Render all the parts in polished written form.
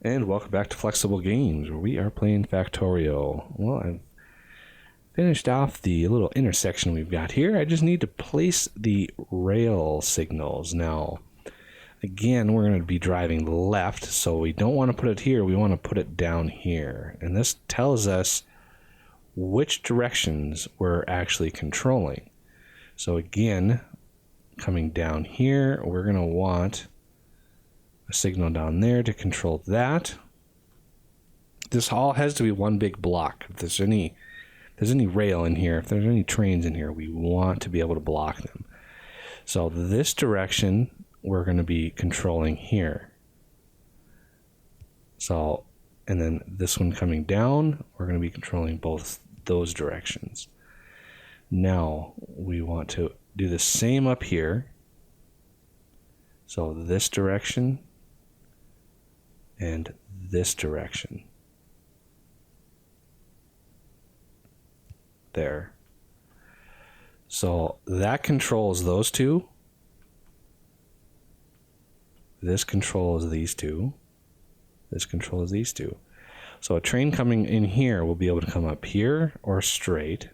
And welcome back to Flexible Games, where we are playing Factorio. Well, I've finished off the little intersection we've got here. I just need to place the rail signals. Now, again, we're going to be driving left, so we don't want to put it here. We want to put it down here. And this tells us which directions we're actually controlling. So again, coming down here, we're going to want a signal down there to control that. This all has to be one big block. If there's any rail in here, if there's any trains in here, we want to be able to block them. So this direction we're going to be controlling here. So, and then this one coming down, we're going to be controlling both those directions. Now we want to do the same up here. So this direction and this direction. There. So that controls those two. This controls these two. This controls these two. So a train coming in here will be able to come up here or straight.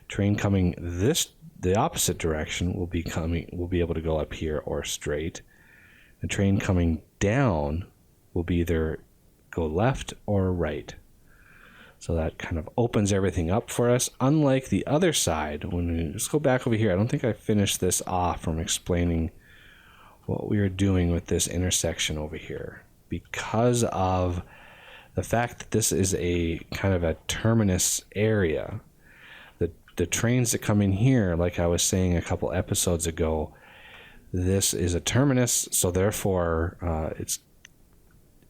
Train coming the opposite direction will be able to go up here or straight. A train coming down will be either go left or right. So that kind of opens everything up for us. Unlike the other side, when we just go back over here, I don't think I finished this off from explaining what we are doing with this intersection over here. Because of the fact that this is a kind of a terminus area, the trains that come in here, like I was saying a couple episodes ago, this is a terminus, so therefore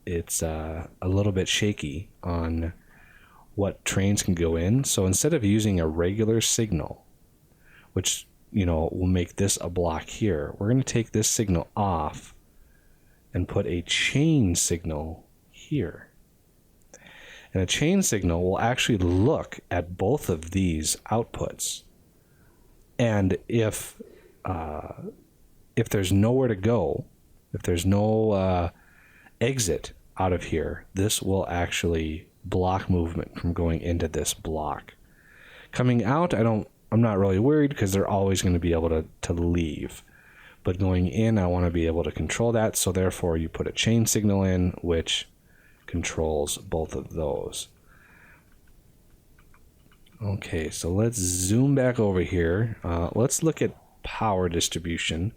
it's a little bit shaky on what trains can go in. So instead of using a regular signal, which will make this a block here, we're going to take this signal off and put a chain signal here. And a chain signal will actually look at both of these outputs. And if there's nowhere to go, if there's no exit out of here, this will actually block movement from going into this block. Coming out, I'm not really worried because they're always going to be able to leave. But going in, I want to be able to control that. So therefore, you put a chain signal in, which controls both of those. Okay, so let's zoom back over here. Let's look at power distribution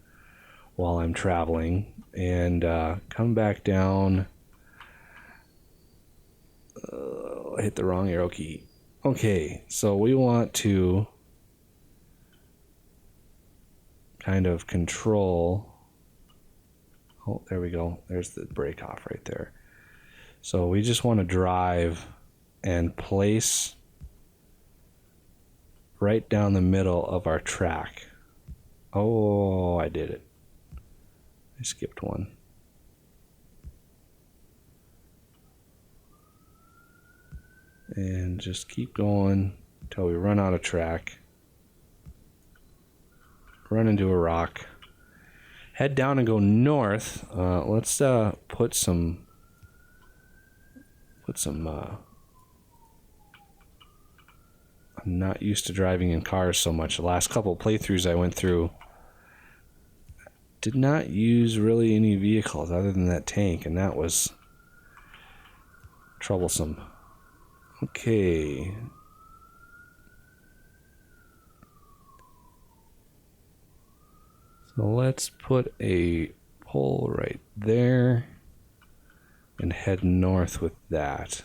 while I'm traveling and come back down. I hit the wrong arrow key. Okay, so we want to kind of control. Oh, there we go. There's the break off right there. So we just want to drive and place right down the middle of our track. Oh, I did it. I skipped one. And just keep going until we run out of track. Run into a rock. Head down and go north. Let's put some I'm not used to driving in cars so much. The last couple playthroughs I went through did not use really any vehicles other than that tank, and that was troublesome. Okay. So let's put a pole right there and head north with that.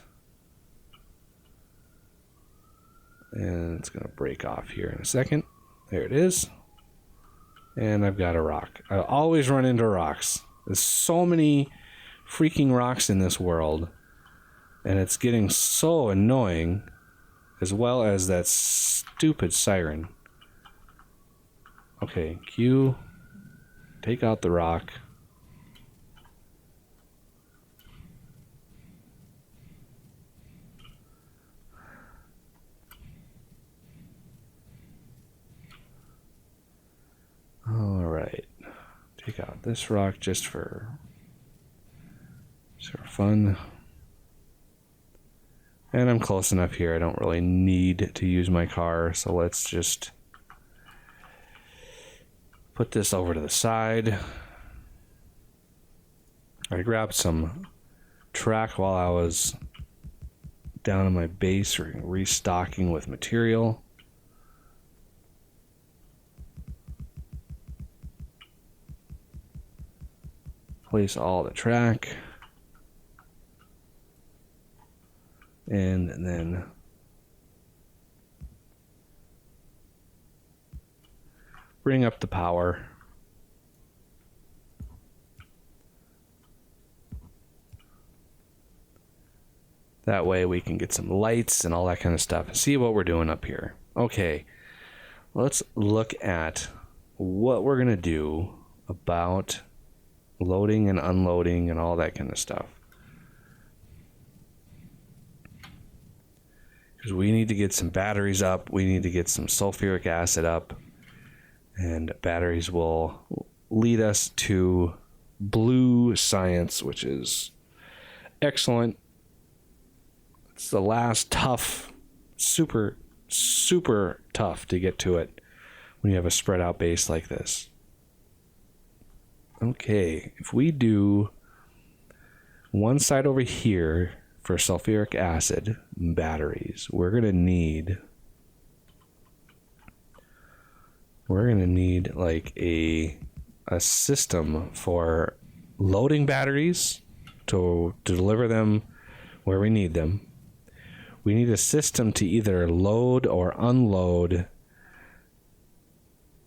And it's going to break off here in a second. There it is. And I've got a rock. I always run into rocks. There's so many freaking rocks in this world. And it's getting so annoying, as well as that stupid siren. Okay, Q. Take out the rock. All right. Take out this rock just for fun. And I'm close enough here. I don't really need to use my car. So let's just put this over to the side. I grabbed some track while I was down on my base restocking with material. Place all the track. And then bring up the power. That way we can get some lights and all that kind of stuff and see what we're doing up here. Okay, let's look at what we're going to do about loading and unloading and all that kind of stuff. Because we need to get some batteries up. We need to get some sulfuric acid up. And batteries will lead us to blue science, which is excellent. It's the last tough, super, super tough to get to it when you have a spread out base like this. Okay, if we do one side over here for sulfuric acid batteries, we're going to need like a system for loading batteries to deliver them where we need them. We need a system to either load or unload.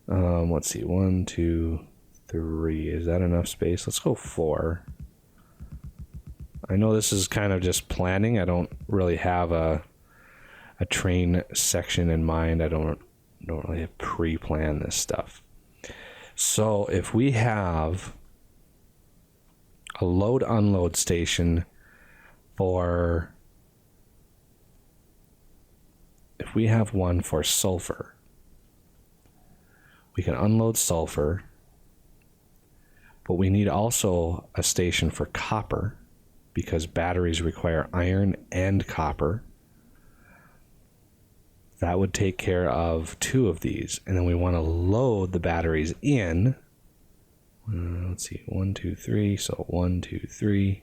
Let's see, 1, 2, 3. Is that enough space? Let's go 4. I know this is kind of just planning. I don't really have a train section in mind. I don't really pre-plan this stuff. So if we have a load unload station for, if we have one for sulfur, we can unload sulfur, but we need also a station for copper because batteries require iron and copper. That would take care of 2 of these. And then we want to load the batteries in. Let's see, 1, 2, 3. So 1, 2, 3.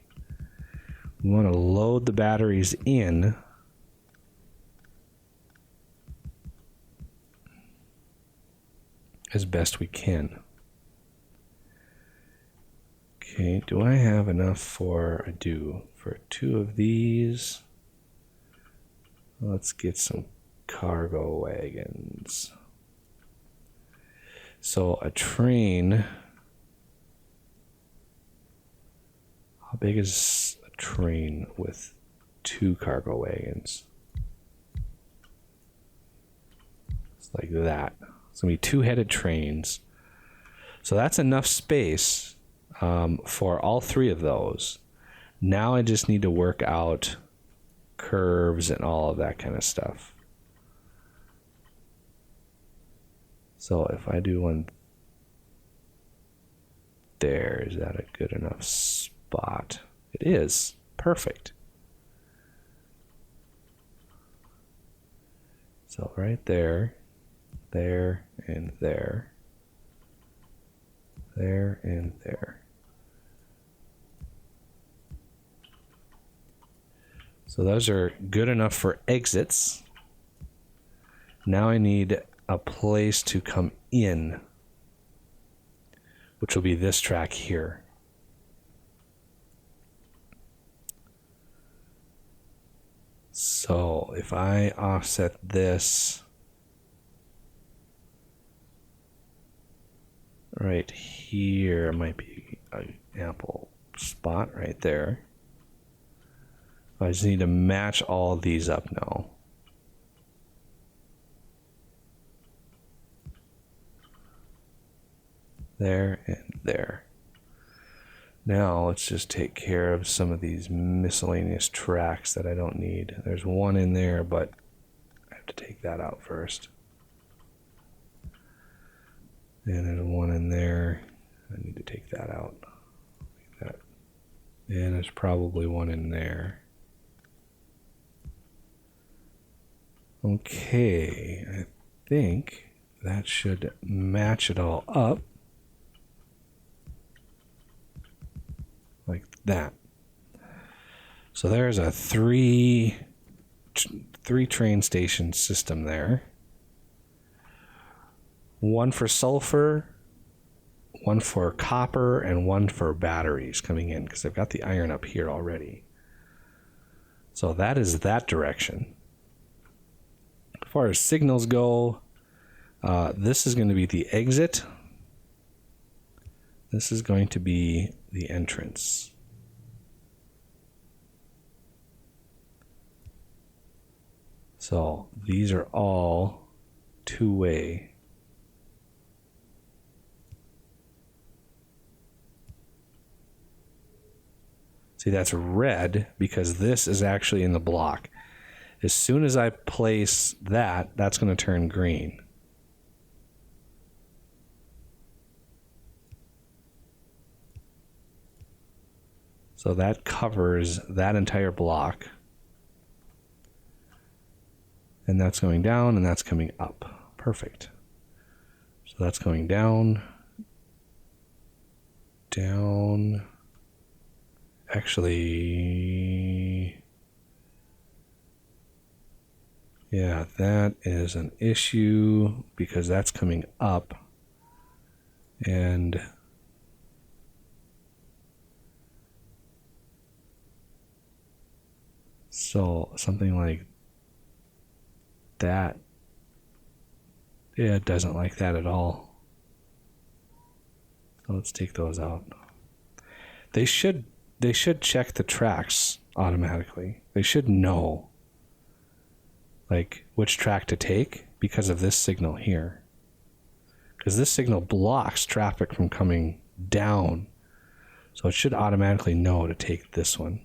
We want to load the batteries in. As best we can. Okay, do I have enough for, I do, for 2 of these. Let's get some cargo wagons. So a train, how big is a train with 2 cargo wagons? It's like that. It's gonna be 2-headed trains. So that's enough space for all 3 of those. Now I just need to work out curves and all of that kind of stuff. So if I do one there, is that a good enough spot? It is. Perfect. So right there, there, and there. There and there. So those are good enough for exits. Now I need a place to come in, which will be this track here. So if I offset this right here, might be an ample spot right there. I just need to match all of these up now. There and there. Now let's just take care of some of these miscellaneous tracks that I don't need. There's one in there, but I have to take that out first. And there's one in there. I need to take that out. Like that. And there's probably one in there. Okay, I think that should match it all up. Like that. So there's a three train station system there. One for sulfur, one for copper, and one for batteries coming in because they've got the iron up here already. So that is that direction. As far as signals go, this is going to be the exit. This is going to be the entrance. So these are all two-way. See, that's red because this is actually in the block. As soon as I place that, that's going to turn green. So that covers that entire block. And that's going down and that's coming up. Perfect. So that's going down, down. Actually, yeah, that is an issue because that's coming up. And so something like that, yeah, it doesn't like that at all. So let's take those out. They should check the tracks automatically. They should know like which track to take because of this signal here. Because this signal blocks traffic from coming down. So it should automatically know to take this one.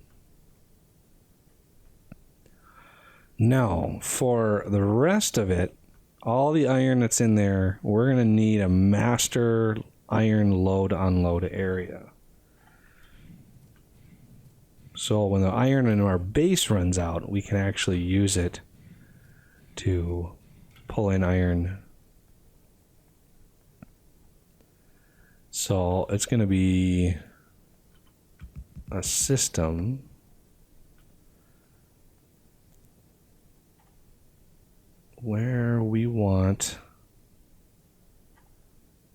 Now, for the rest of it, all the iron that's in there, we're going to need a master iron load-unload area. So when the iron in our base runs out, we can actually use it to pull in iron. So it's going to be a system where we want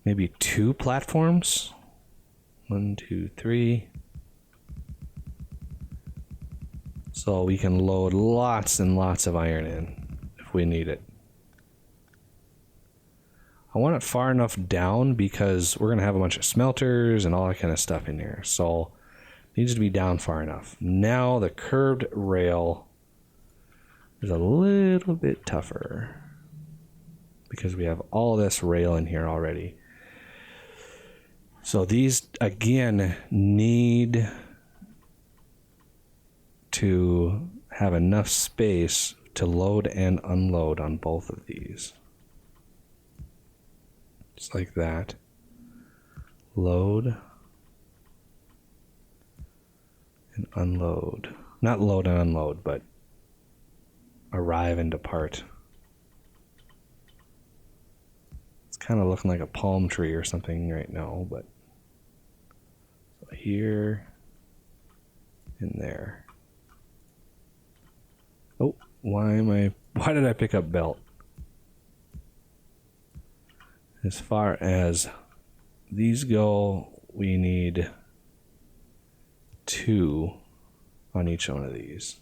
maybe 2 platforms. 1, 2, 3. So we can load lots and lots of iron in if we need it. I want it far enough down because we're going to have a bunch of smelters and all that kind of stuff in here. So it needs to be down far enough. Now the curved rail is a little bit tougher because we have all this rail in here already. So these, again, need to have enough space to load and unload on both of these. Just like that. Load and unload. Not load and unload, but arrive and depart. It's kind of looking like a palm tree or something right now, but so here and there. Oh, why did I pick up belt? As far as these go, we need 2 on each one of these.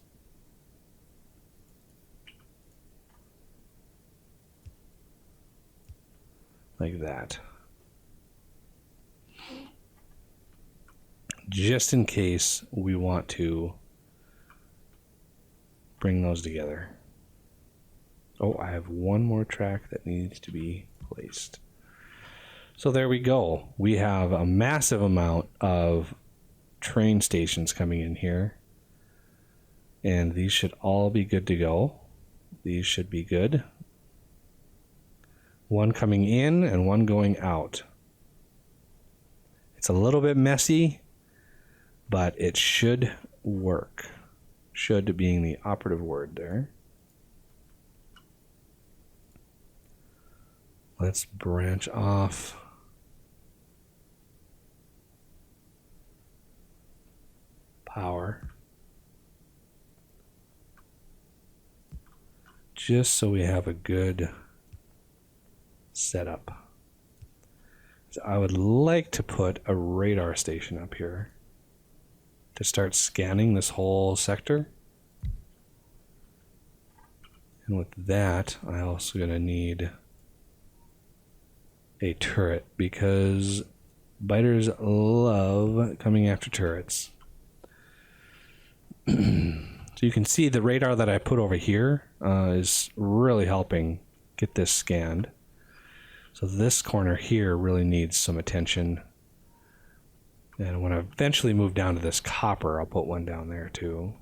Like that. Just in case we want to bring those together. Oh, I have one more track that needs to be placed. So there we go. We have a massive amount of train stations coming in here. And these should all be good to go. These should be good. One coming in and one going out. It's a little bit messy, but it should work. Should being the operative word there. Let's branch off. Power. Just so we have a good setup. So I would like to put a radar station up here to start scanning this whole sector. And with that, I also going to need a turret because biters love coming after turrets. So you can see the radar that I put over here is really helping get this scanned. So this corner here really needs some attention. And when I eventually move down to this copper, I'll put one down there too.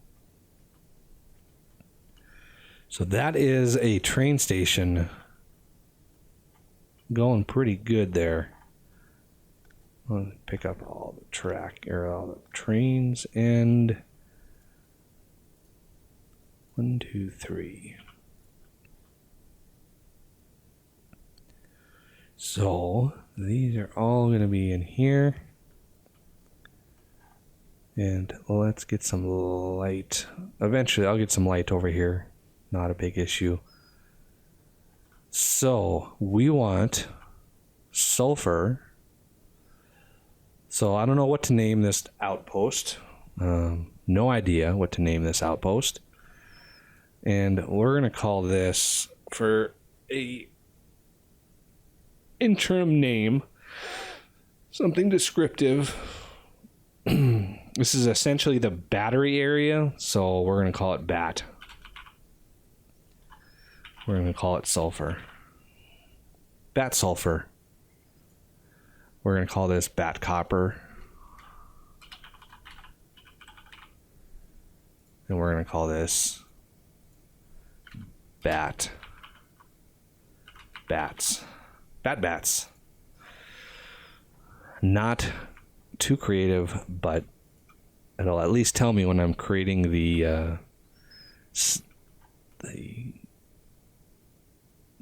So that is a train station going pretty good there. I'll pick up all the trains and 1, 2, 3. So these are all going to be in here. And let's get some light. Eventually I'll get some light over here. Not a big issue. So we want sulfur. So I don't know what to name this outpost. No idea what to name this outpost. And we're going to call this, for a interim name, something descriptive. This is essentially the battery area, so we're going to call it BAT. We're going to call it sulfur. BAT sulfur. We're going to call this BAT copper. And we're going to call this BAT bats. BAT bats. Not too creative, but it'll at least tell me when I'm creating the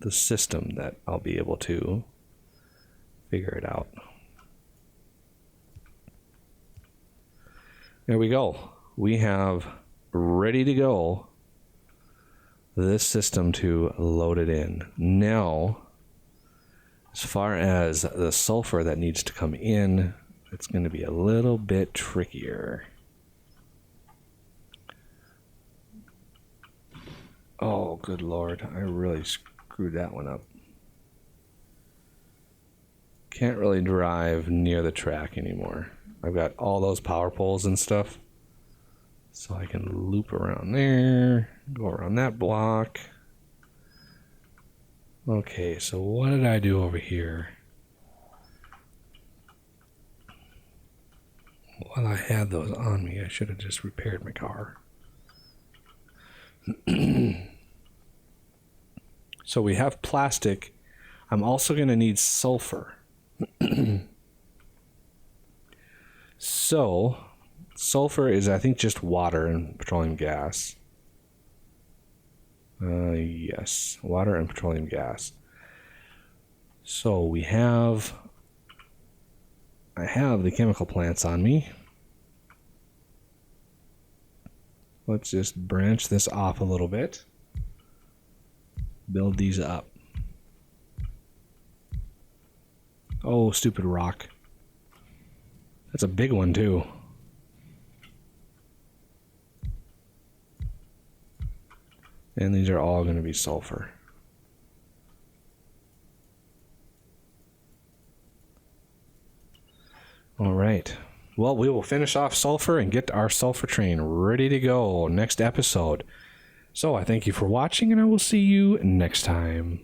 system that I'll be able to figure it out. There we go. We have ready to go this system to load it in. Now, as far as the sulfur that needs to come in, it's going to be a little bit trickier. Oh, good Lord. I really screwed that one up. Can't really drive near the track anymore. I've got all those power poles and stuff. So I can loop around there, go around that block. Okay, so what did I do over here? While I had those on me, I should have just repaired my car. So we have plastic. I'm also going to need sulfur. So sulfur is, I think, just water and petroleum gas. Yes, water and petroleum gas. So I have the chemical plants on me. Let's just branch this off a little bit. Build these up. Oh, stupid rock. That's a big one too. And these are all going to be sulfur. All right. Well, we will finish off sulfur and get our sulfur train ready to go next episode. So I thank you for watching, and I will see you next time.